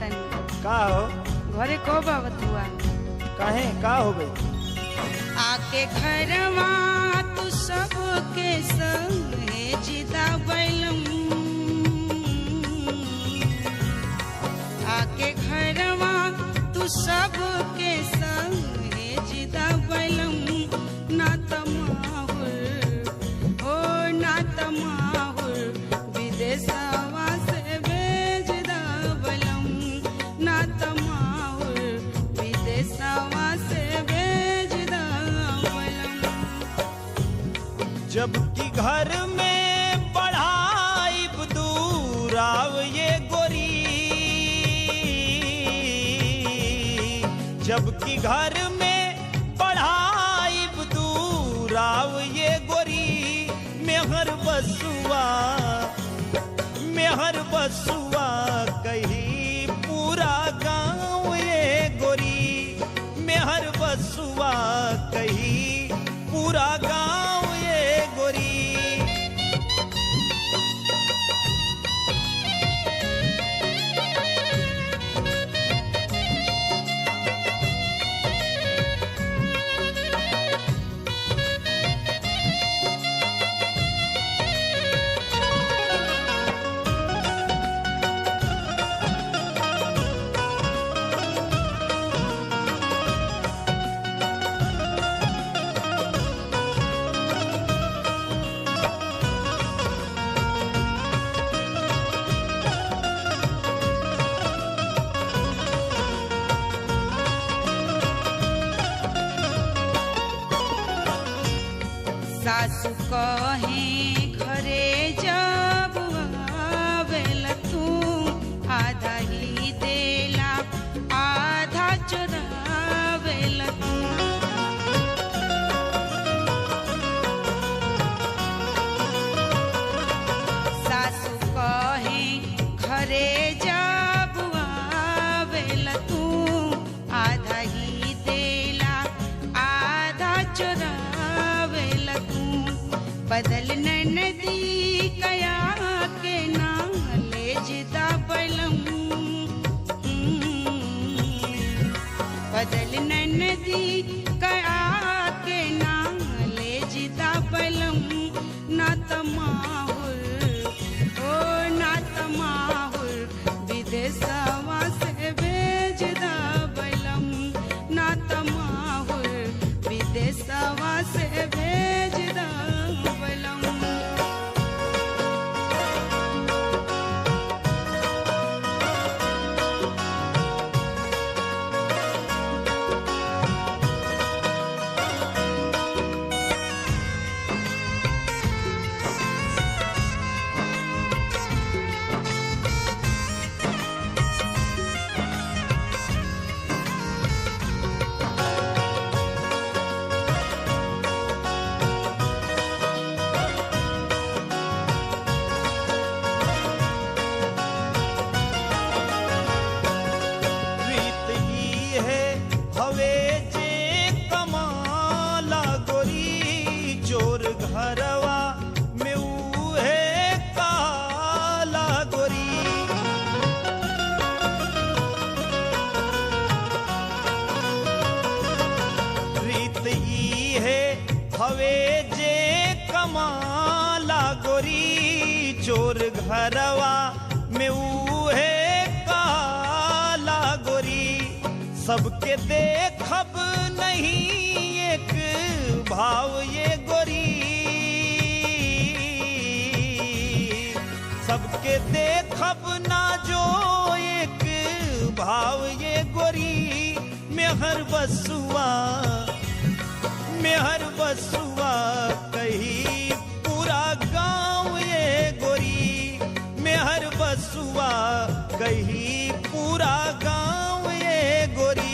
तनी का हो? घरे कब आवत हुआ? काहे का हो गई? आके घरवा तू सबके सहेजदा बैलम, आके घरवा तू सबके सहेजदा बैलम, ना तमाहुर हो ना तमाहुर विदेशवा से भेजदा बैलम, ना तमाहुर विदेशवा से जबकि घर में पढ़ाई दूर आव ये गोरी, जबकि घर में पढ़ाई दूर आव ये गोरी, मेहर बसुआ कहीं पूरा गाँव ये गोरी, मेहर बसुआ कहीं पूरा गाँव ये गोरी। सासु कहे घरे जब आवेला तू, आधा ही देला आधा चुरावेला तू, सासु कहे घरे जब आवेला तू, आधा ही देला आधा चुरावेला तू, बदल नदी कया के नाले जिदा बैलम, बदल नदी कया के नाले जिदा बैलम, ना तमाहुर ओ ना तमाहुर विदेशवा से भेजदा बैलम, ना तमाहुर विदेशवा से भेजदा बैलम। घरवा में उहे काला गोरी, रीत ई है हवे जे कमाला गोरी, चोर घरवा में उहे काला गोरी, सबके देखब नहीं एक भाव ये गोरी, सबके देखब ना जो एक भाव ये गोरी, मेहर बसुआ कहीं पूरा गाँव ये गोरी, मेहर बसुआ कहीं पूरा गाँव ये गोरी।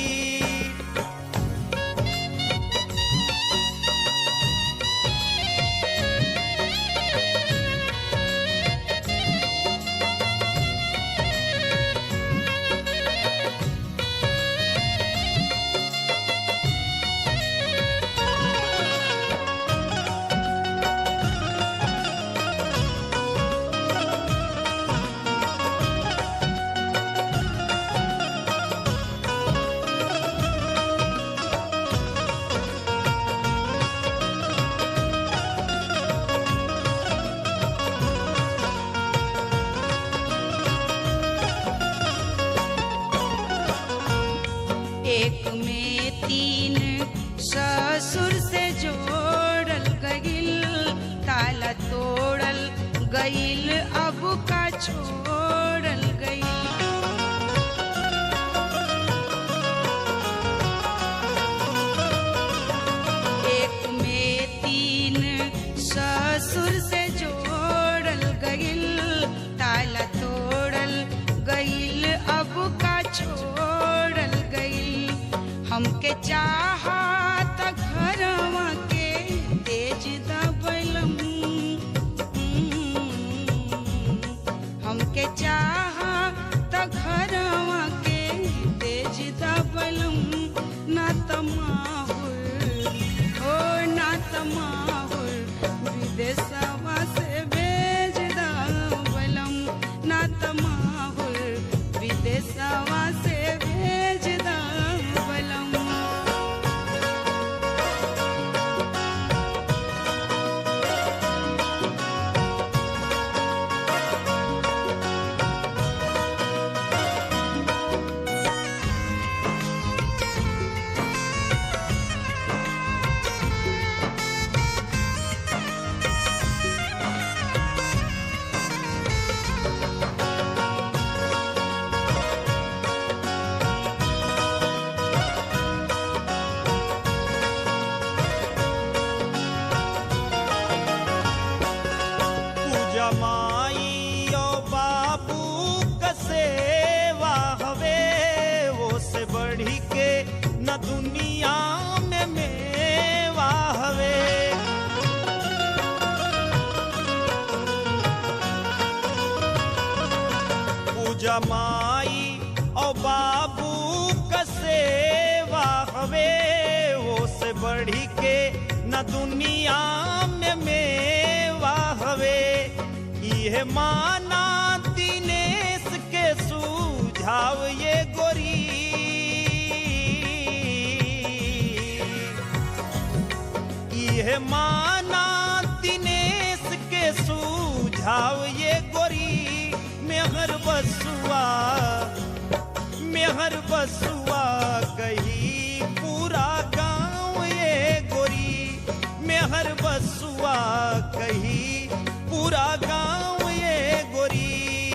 एक में तीन ससुर से जोड़ल गईल, ताला तोड़ल गईल अब का छोड़ल गईल। एक में तीन ससुर से जोड़ल गईल, ताला तोड़ल गईल अब का छोड़ल गईल। हमके चाहत घरवा के तेज दबलम, हमके चाहत घरवा के तेज दबलम। ना तमाहुर हो ना तमाहुर विदेशवा से भेज दबलम, ना तमाहुर विदेशवा से भेज दबलम। पूजा माई और बाबू का सेवा हवे, वो से बढ़ी के न दुनिया में मेवा हवे। पूजा माई और बाबू का सेवा हवे, वो से बढ़ी के न दुनिया में मेवा हवे। यह माना दिनेश के सुझाव ये गोरी, यह माना दिनेश के सुझाव ये गोरी। मेहर बसुआ कही पूरा गाँव ये गोरी, मेहर बसुआ कही पूरा गाँव